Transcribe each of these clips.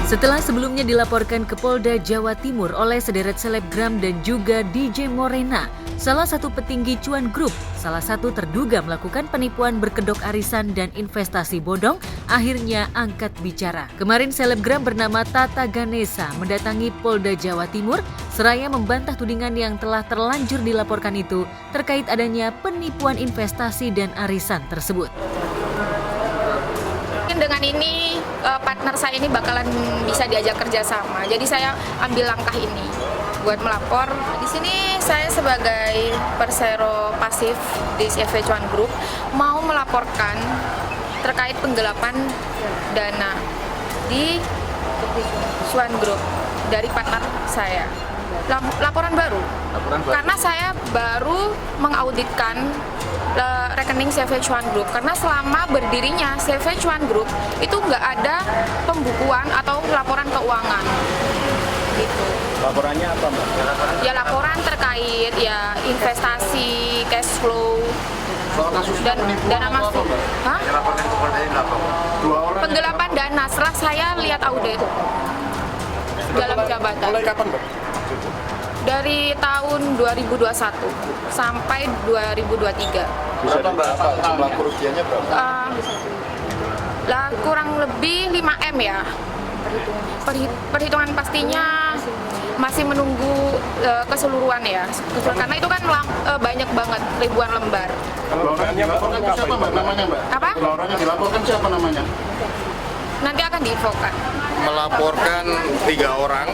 Setelah sebelumnya dilaporkan ke Polda Jawa Timur oleh sederet selebgram dan juga DJ Morena, salah satu petinggi Cuan Group, salah satu terduga melakukan penipuan berkedok arisan dan investasi bodong, akhirnya angkat bicara. Kemarin selebgram bernama Tata Ganesha mendatangi Polda Jawa Timur, seraya membantah tudingan yang telah terlanjur dilaporkan itu terkait adanya penipuan investasi dan arisan tersebut. Dengan ini partner saya ini bakalan bisa diajak kerjasama. Jadi saya ambil langkah ini buat melapor. Di sini saya sebagai persero pasif di CV Cuan Group mau melaporkan terkait penggelapan dana di Cuan Group dari partner saya. Laporan baru. Karena saya baru mengauditkan rekening CV Cuan Group, karena selama berdirinya CV Cuan Group itu nggak ada pembukuan atau laporan keuangan gitu. Laporannya apa, Mbak? Ya laporan terkait ya investasi, cash flow, dan dana masuk. Hah? Penggelapan dana setelah saya lihat audit dalam jabatan. Mulai kapan, Mbak? Dari tahun 2021 sampai 2023. Bisa berapa? Jumlah kerugiannya berapa? Kurang lebih 5M ya. Perhitungan pastinya masih menunggu keseluruhan ya. Karena itu kan banyak banget, ribuan lembar. Kalau orang yang dilaporkan siapa, Mbak, namanya, Mbak? Apa? Kalau orang yang dilaporkan siapa namanya? Nanti akan diinfokan. Melaporkan 3 orang,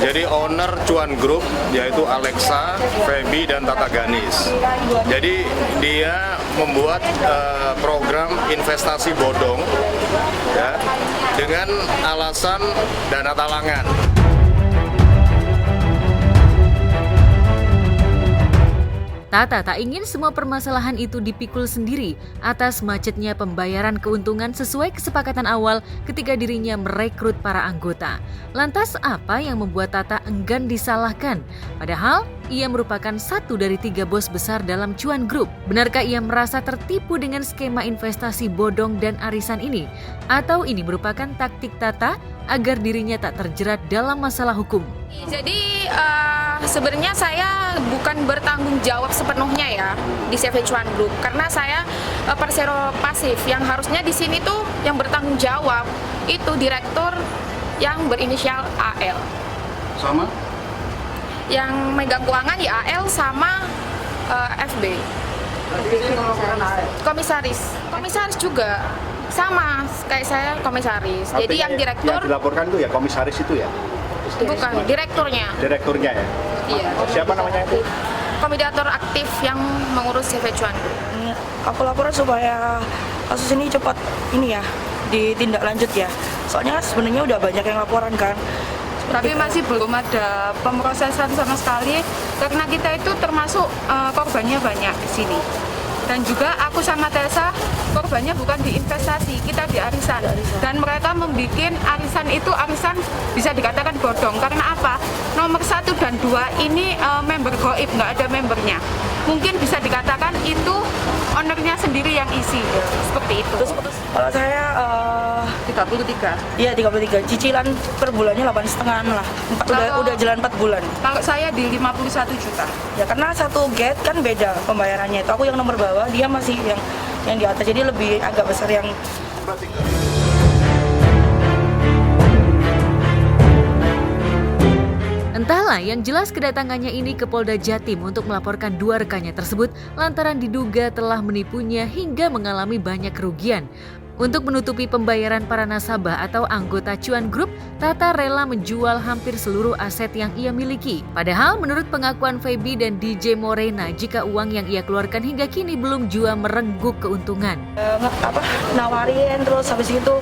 jadi owner Cuan Group yaitu Alexa, Feby, dan Tata Ganis. Jadi dia membuat program investasi bodong ya, dengan alasan dana talangan. Tata tak ingin semua permasalahan itu dipikul sendiri atas macetnya pembayaran keuntungan sesuai kesepakatan awal ketika dirinya merekrut para anggota. Lantas apa yang membuat Tata enggan disalahkan? Padahal ia merupakan satu dari 3 bos besar dalam Cuan Group. Benarkah ia merasa tertipu dengan skema investasi bodong dan arisan ini? Atau ini merupakan taktik Tata agar dirinya tak terjerat dalam masalah hukum? Jadi sebenarnya saya bukan bertanggung jawab sepenuhnya ya di CV Cuan Group, karena saya persero pasif. Yang harusnya di sini tuh yang bertanggung jawab itu direktur yang berinisial AL. Sama? Yang megang keuangan ya AL sama FB. Komisaris juga sama kayak saya komisaris. Jadi yang direktur yang dilaporkan itu ya komisaris itu ya? bukan direkturnya. Direkturnya ya? Iya. Siapa namanya itu? Koordinator aktif yang mengurus CV Cuan Group. Aku laporan supaya kasus ini cepat ini ya ditindaklanjut ya. Soalnya sebenarnya udah banyak yang laporan kan. Tapi masih belum ada pemrosesan sama sekali karena kita itu termasuk korbannya banyak di sini. Dan juga aku sama Tessa korbannya bukan di investasi, kita di arisan. Dan mereka membuat arisan itu arisan bisa dikatakan bodong. Karena apa? Nomor 1 dan 2 ini member goib, nggak ada membernya. Mungkin bisa dikatakan itu ownernya sendiri yang isi, seperti itu. Kalau saya 33. iya 33, cicilan per bulannya 8,5 lah. Udah jalan 4 bulan. Kalau saya di 51 juta. Ya karena satu gate kan beda pembayarannya. Itu aku yang nomor bawah, dia masih yang di atas. Jadi lebih agak besar yang Entahlah, yang jelas kedatangannya ini ke Polda Jatim untuk melaporkan 2 rekannya tersebut lantaran diduga telah menipunya hingga mengalami banyak kerugian. Untuk menutupi pembayaran para nasabah atau anggota Cuan Group, Tata rela menjual hampir seluruh aset yang ia miliki. Padahal menurut pengakuan Feby dan DJ Morena, jika uang yang ia keluarkan hingga kini belum jua merengguk keuntungan. nawarin terus habis itu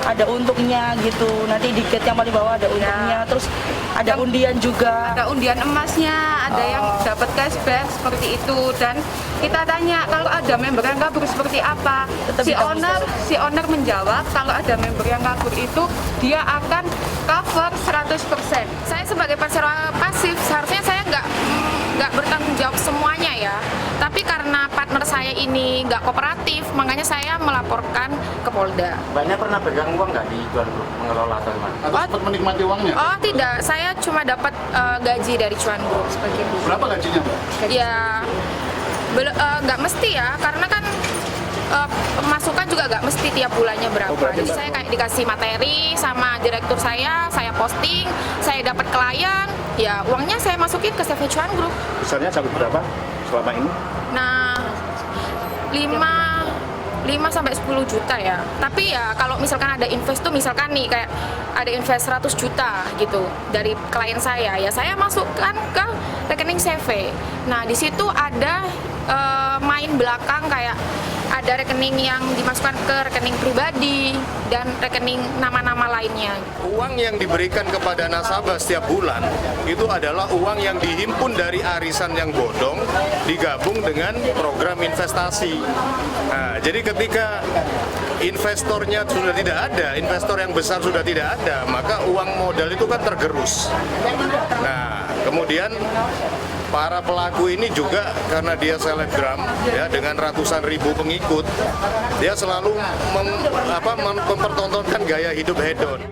ada untungnya gitu. Nanti di gate yang paling bawah ada untungnya, terus ada undian juga. Ada undian emasnya, ada yang dapat cashback seperti itu. Dan kita tanya kalau ada member yang kabur seperti apa. Si owner menjawab kalau ada member yang kabur itu dia akan cover 100%. Saya sebagai persero pasif seharusnya saya nggak bertanggung jawab semuanya ya. Tapi karena partner saya ini nggak kooperatif, makanya saya melaporkan ke Polda. Mbaknya pernah pegang uang nggak di Cuan Group mengelola atau gimana? Atau sempat menikmati uangnya? Oh tidak, saya cuma dapat gaji dari Cuan Group seperti itu. Berapa gajinya, Mbak? Ya nggak mesti ya, karena kan pemasukan juga nggak mesti tiap bulannya berapa. berarti Jadi saya kayak dikasih materi sama direktur saya posting, saya dapat klien, ya uangnya saya masukin ke CV Cuan Group. Besarnya sampai berapa selama ini? Nah, 5 sampai 10 juta ya. Tapi ya kalau misalkan ada invest tuh, misalkan nih kayak ada invest 100 juta gitu dari klien saya, ya saya masukkan ke rekening CV. Nah, di situ ada main belakang kayak ada rekening yang dimasukkan ke rekening pribadi dan rekening nama-nama lainnya. Uang yang diberikan kepada nasabah setiap bulan itu adalah uang yang dihimpun dari arisan yang bodong digabung dengan program investasi. Nah, jadi ketika investornya sudah tidak ada, investor yang besar sudah tidak ada, maka uang modal itu kan tergerus. Nah, kemudian para pelaku ini juga karena dia selebgram ya dengan ratusan ribu pengikut, dia selalu mempertontonkan gaya hidup hedon.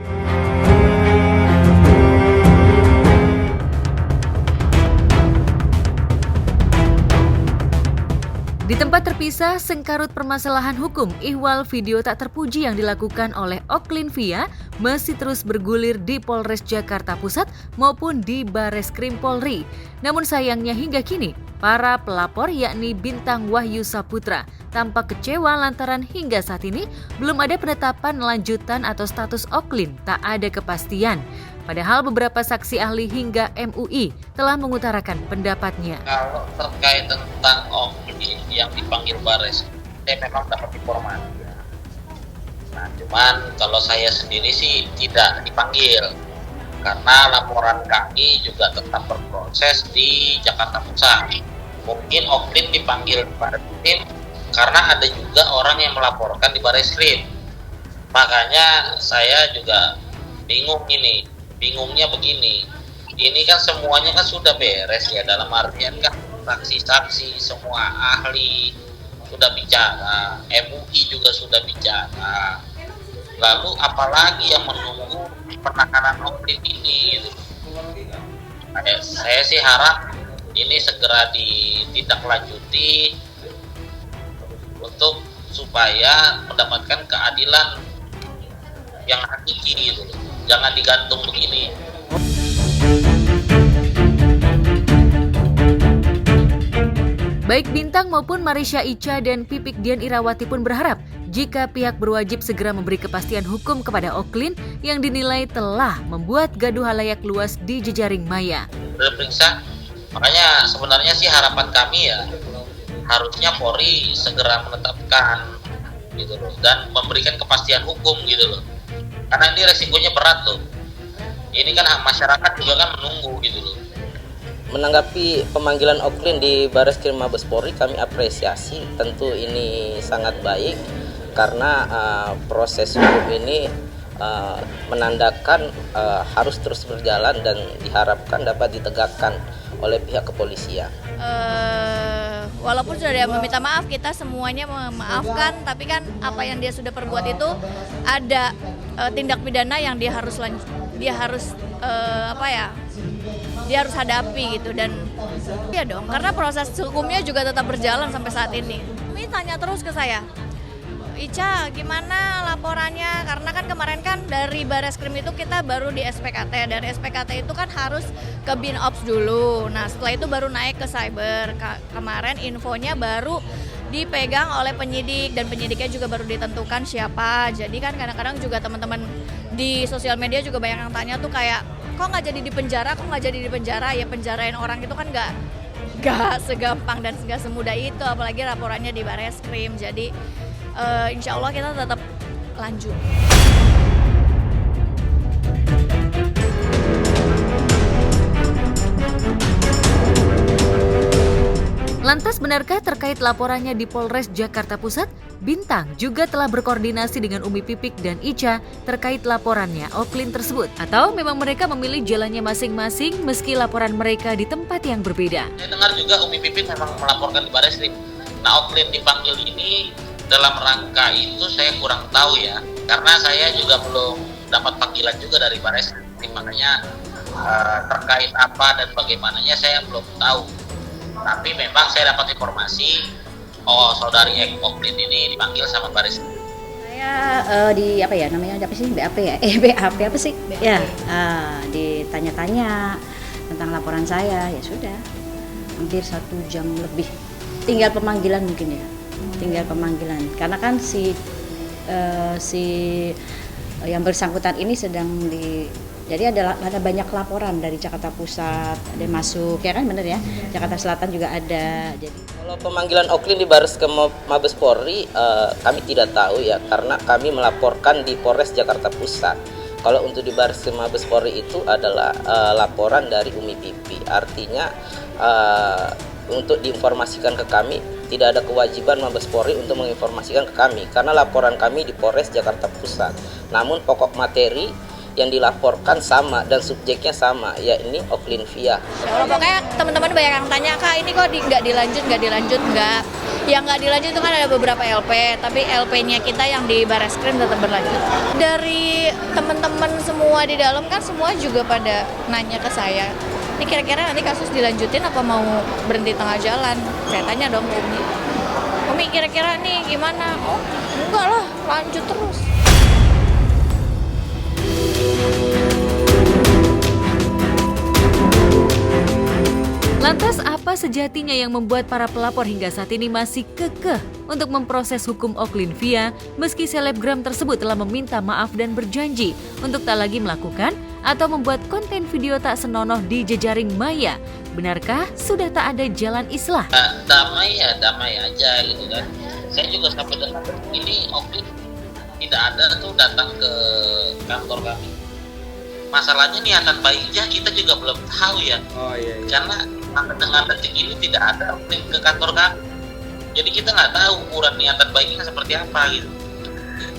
Di tempat terpisah, sengkarut permasalahan hukum ihwal video tak terpuji yang dilakukan oleh Oklin Via masih terus bergulir di Polres Jakarta Pusat maupun di Bareskrim Polri. Namun sayangnya hingga kini, para pelapor yakni Bintang Wahyu Saputra tampak kecewa lantaran hingga saat ini belum ada penetapan lanjutan atau status Oklin, tak ada kepastian. Padahal beberapa saksi ahli hingga MUI telah mengutarakan pendapatnya. Kalau terkait tentang Oklin yang dipanggil Bares, saya memang dapat informasi. Nah, cuman kalau saya sendiri sih tidak dipanggil karena laporan kami juga tetap berproses di Jakarta Pusat. Mungkin Oklin dipanggil di Bareskrim karena ada juga orang yang melaporkan di Bareskrim. Makanya saya juga bingung ini. Bingungnya begini, ini kan semuanya kan sudah beres ya, dalam artian kan saksi-saksi semua ahli sudah bicara, MUI juga sudah bicara, lalu apalagi yang menunggu penanganan Oklin ini gitu. Saya sih harap ini segera ditindaklanjuti untuk supaya mendapatkan keadilan yang hakiki gitu. Jangan digantung begini. Baik Bintang maupun Marisha Ica dan Pipik Dian Irawati pun berharap jika pihak berwajib segera memberi kepastian hukum kepada Oklin yang dinilai telah membuat gaduh halayak luas di jejaring maya. Sudah periksa, makanya sebenarnya sih harapan kami ya harusnya Polri segera menetapkan gitu loh dan memberikan kepastian hukum gitu loh. Karena ini resikonya berat loh. Ini kan masyarakat juga kan menunggu gitu loh. Menanggapi pemanggilan Oklin di Bareskrim Mabes Polri, kami apresiasi. Tentu ini sangat baik karena proses hukum ini menandakan harus terus berjalan dan diharapkan dapat ditegakkan oleh pihak kepolisian. Walaupun sudah dia meminta maaf, kita semuanya memaafkan, tapi kan apa yang dia sudah perbuat itu ada tindak pidana yang dia harus hadapi gitu. Dan ya dong, karena proses hukumnya juga tetap berjalan sampai saat ini. Ini tanya terus ke saya, Ica gimana laporannya, karena kan kemarin kan dari Bareskrim itu kita baru di SPKT, dari SPKT itu kan harus ke Binops dulu, nah setelah itu baru naik ke cyber. Kemarin infonya baru dipegang oleh penyidik dan penyidiknya juga baru ditentukan siapa. Jadi kan kadang-kadang juga teman-teman di sosial media juga banyak yang tanya tuh kayak kok nggak jadi di penjara, ya penjarain orang itu kan nggak segampang dan nggak semudah itu, apalagi laporannya di Bareskrim. Jadi insya Allah kita tetap lanjut. Lantas benarkah terkait laporannya di Polres Jakarta Pusat? Bintang juga telah berkoordinasi dengan Umi Pipik dan Ica terkait laporannya Oklin tersebut. Atau memang mereka memilih jalannya masing-masing meski laporan mereka di tempat yang berbeda. Saya dengar juga Umi Pipik memang melaporkan di Bareskrim. Nah, Oklin dipanggil ini dalam rangka itu saya kurang tahu ya. Karena saya juga belum dapat panggilan juga dari Bareskrim. Makanya terkait apa dan bagaimananya saya belum tahu. Tapi memang saya dapat informasi, saudari Oklin ini dipanggil sama Bareskrim. Saya di apa ya namanya sih BAP ya? BAP apa sih? Ya, ditanya-tanya tentang laporan saya, ya sudah. Hampir 1 jam lebih. Tinggal pemanggilan mungkin ya. Tinggal pemanggilan. Karena kan si yang bersangkutan ini sedang jadi ada banyak laporan dari Jakarta Pusat, ada yang masuk, ya kan bener ya, Jakarta Selatan juga ada. Jadi kalau pemanggilan Oklin di Bareskrim Mabes Polri, kami tidak tahu ya, karena kami melaporkan di Polres Jakarta Pusat. Kalau untuk di Bareskrim Mabes Polri itu adalah laporan dari Umi Pipi, artinya untuk diinformasikan ke kami, tidak ada kewajiban Mabes Polri untuk menginformasikan ke kami, karena laporan kami di Polres Jakarta Pusat. Namun pokok materi yang dilaporkan sama dan subjeknya sama, yakni Oklin Via. Pokoknya teman-teman banyak yang tanya, Kak ini kok nggak dilanjut. Yang nggak dilanjut itu kan ada beberapa LP, tapi LP-nya kita yang di Bareskrim tetap berlanjut. Dari teman-teman semua di dalam kan semua juga pada nanya ke saya, ini kira-kira nanti kasus dilanjutin apa mau berhenti tengah jalan? Saya tanya dong ke Umi. Umi kira-kira nih gimana? Oh enggak lah, lanjut terus. Lantas apa sejatinya yang membuat para pelapor hingga saat ini masih kekeh untuk memproses hukum Oklin Via meski selebgram tersebut telah meminta maaf dan berjanji untuk tak lagi melakukan atau membuat konten video tak senonoh di jejaring maya? Benarkah sudah tak ada jalan islah? Damai aja gitu kan. Saya juga sampai dengan ini Oklin tidak ada tuh datang ke kantor kami. Masalahnya niatan baiknya kita juga belum tahu ya. Karena dengan detik ini tidak ada link ke kantor kami. Jadi kita nggak tahu ukuran niatan baiknya seperti apa gitu.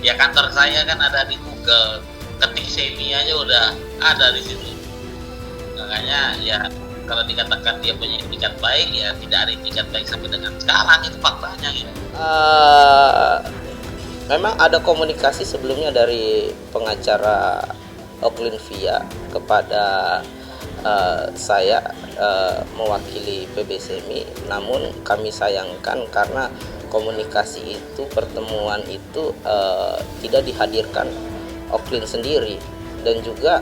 Ya kantor saya kan ada di Google, ketik semi aja udah ada di situ. Makanya ya kalau dikatakan dia punya itikat baik, ya tidak ada itikat baik sampai dengan sekarang, itu faktanya gitu. Memang ada komunikasi sebelumnya dari pengacara Oklin Via kepada saya mewakili PBSMI, namun kami sayangkan karena komunikasi itu, pertemuan itu tidak dihadirkan Oklin sendiri, dan juga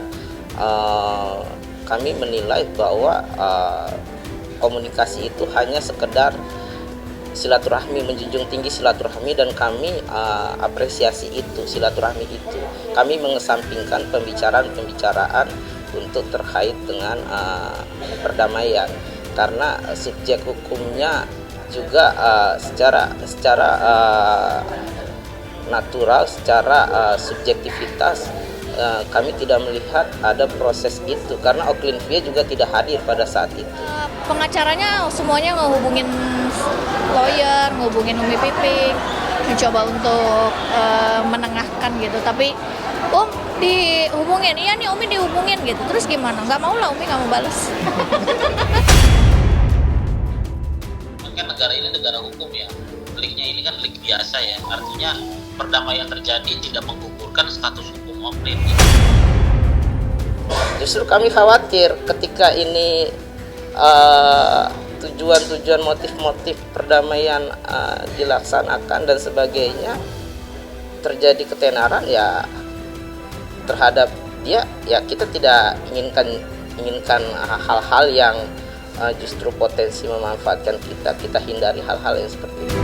kami menilai bahwa komunikasi itu hanya sekedar silaturahmi, menjunjung tinggi silaturahmi, dan kami apresiasi itu, silaturahmi itu. Kami mengesampingkan pembicaraan untuk terkait dengan perdamaian, karena subjek hukumnya juga secara natural, secara subjektivitas kami tidak melihat ada proses itu, karena Oklin Via juga tidak hadir pada saat itu. Pengacaranya semuanya ngehubungin lawyer, ngehubungin Umi Pipik, mencoba untuk menengahkan gitu, tapi dihubungin, iya nih Umi dihubungin gitu, terus gimana? Nggak mau lah, Umi nggak mau balas. Kan negara ini negara hukum ya, deliknya ini kan delik biasa ya, artinya perdamaian terjadi tidak menggugurkan status hukum Oklin. Justru kami khawatir ketika ini tujuan-tujuan, motif-motif perdamaian dilaksanakan dan sebagainya, terjadi ketenaran ya terhadap dia, ya kita tidak inginkan hal-hal yang justru potensi memanfaatkan kita hindari hal-hal yang seperti itu.